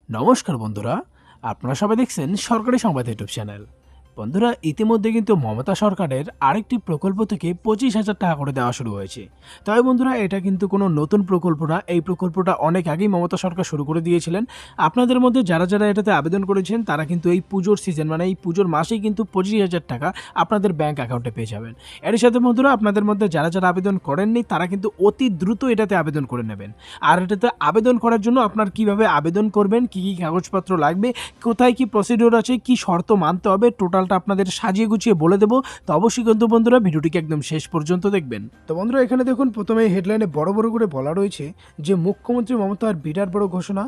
নমস্কার বন্ধুরা, আপনারা সবাই দেখছেন সরকারি সংবাদ ইউটিউব চ্যানেল। বন্ধুরা, ইতিমধ্যে কিন্তু মমতা সরকারের আরেকটি প্রকল্প থেকে 25,000 টাকা করে দেওয়া শুরু হয়েছে। তবে বন্ধুরা, এটা কিন্তু কোনো নতুন প্রকল্প না। এই প্রকল্পটা অনেক আগেই মমতা সরকার শুরু করে দিয়েছিলেন। আপনাদের মধ্যে যারা যারা এটাতে আবেদন করেছেন তারা কিন্তু এই পুজোর সিজন মানে এই পুজোর মাসেই কিন্তু 25,000 টাকা আপনাদের ব্যাংক অ্যাকাউন্টে পেয়ে যাবেন। এর সাথে বন্ধুরা, আপনাদের মধ্যে যারা যারা আবেদন করেননি তারা কিন্তু অতি দ্রুত এটাতে আবেদন করে নেবেন। আর এটাতে আবেদন করার জন্য আপনার কিভাবে আবেদন করবেন, কী কী কাগজপত্র লাগবে, কোথায় কি প্রসিডিওর আছে, কি শর্ত মানতে হবে, টোটালটা আপনাদের সাজিয়ে গুছিয়ে বলে দেবো। তো অবশ্যই কিন্তু বন্ধুরা ভিডিওটিকে একদম শেষ পর্যন্ত দেখবেন। তো বন্ধুরা, এখানে দেখুন প্রথমে হেডলাইনে বড় বড় করে বলা রয়েছে যে মুখ্যমন্ত্রী মমতার বিরাট বড় ঘোষণা,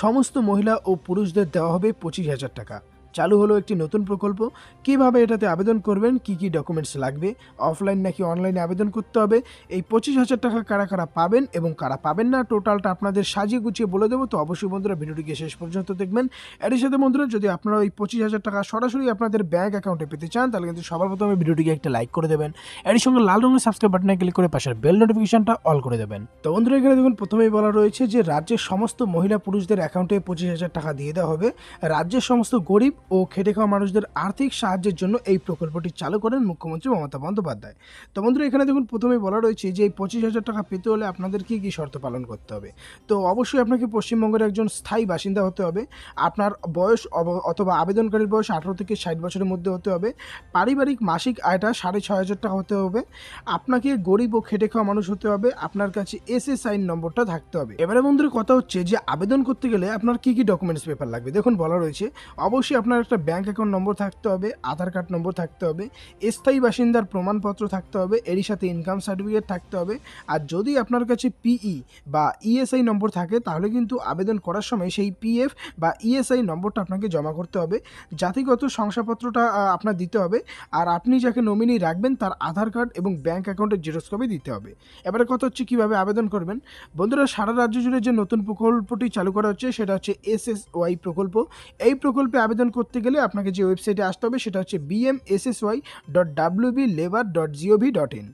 সমস্ত মহিলা ও পুরুষদের দেওয়া হবে 25,000 টাকা। চালু হলো একটি নতুন প্রকল্প। কিভাবে এটাতে আবেদন করবেন, কি কি ডকুমেন্টস লাগবে, অফলাইন নাকি অনলাইনে আবেদন করতে হবে, এই 25,000 টাকা কারা কারা পাবেন এবং কারা পাবেন না, টোটালটা আপনাদের সাজিয়ে গুছিয়ে বলে দেবো। তো অবশ্যই বন্ধুরা ভিডিওটিকে শেষ পর্যন্ত দেখবেন। এর সাথে বন্ধুরা, যদি আপনারা ওই 25,000 টাকা সরাসরি আপনাদের ব্যাংক অ্যাকাউন্টে পেতে চান তাহলে কিন্তু সবার প্রথমে ভিডিওটিকে একটা লাইক করে দেবেন। এর সঙ্গে লাল রঙের সাবস্ক্রাইব বাটনে ক্লিক করে পাশের বেল নোটিফিকেশনটা অল করে দেবেন। তো বন্ধুরা, এখানে দেখুন প্রথমেই বলা রয়েছে যে রাজ্যের সমস্ত মহিলা পুরুষদের অ্যাকাউন্টে 25,000 টাকা দিয়ে দেওয়া হবে। রাজ্যের সমস্ত গরিব ও খেটে খাওয়া মানুষদের আর্থিক সাহায্যের জন্য এই প্রকল্পটি চালু করেন মুখ্যমন্ত্রী মমতা বন্দ্যোপাধ্যায়। তো বন্ধুরা, এখানে দেখুন প্রথমেই বলা রয়েছে যে এই 25,000 টাকা পেতে হলে আপনাদের কি কি শর্ত পালন করতে হবে। তো অবশ্যই আপনাকে পশ্চিমবঙ্গের একজন স্থায়ী বাসিন্দা হতে হবে। আপনার বয়স অথবা আবেদনকারীর বয়স 18 থেকে 60 বছরের মধ্যে হতে হবে। পারিবারিক মাসিক আয়টা 6,500 টাকা হতে হবে। আপনাকে গরিব ও খেটে খাওয়া মানুষ হতে হবে। আপনার কাছে SSI নম্বরটা থাকতে হবে। এবারে বন্ধুরা, কথা হচ্ছে যে আবেদন করতে গেলে আপনার কি কি ডকুমেন্টস পেপার লাগবে। দেখুন বলা রয়েছে অবশ্যই আপনার একটা ব্যাংক অ্যাকাউন্ট নম্বর থাকতে হবে, আধার কার্ড নম্বর থাকতে হবে, স্থায়ী বাসিন্দার প্রমাণপত্র থাকতে হবে, এরই সাথে ইনকাম সার্টিফিকেট থাকতে হবে। আর যদি আপনার কাছে PE বা ESI নম্বর থাকে তাহলে কিন্তু আবেদন করার সময় সেই PF বা ESI নম্বরটা আপনাকে জমা করতে হবে। জাতিগত শংসাপত্রটা আপনার দিতে হবে। আর আপনি যাকে নমিনি রাখবেন তার আধার কার্ড এবং ব্যাংক অ্যাকাউন্টের জেরক্স কপি দিতে হবে। এবারে কথা হচ্ছে কীভাবে আবেদন করবেন। বন্ধুরা, সারা রাজ্য জুড়ে যে নতুন প্রকল্পটি চালু করা হচ্ছে সেটা হচ্ছে SSY প্রকল্প। এই প্রকল্পে আবেদন করতে গেলে আপনাকে যে ওয়েবসাইটে আসতে হবে সেটা হচ্ছে bmssy.wblabor.gov.in।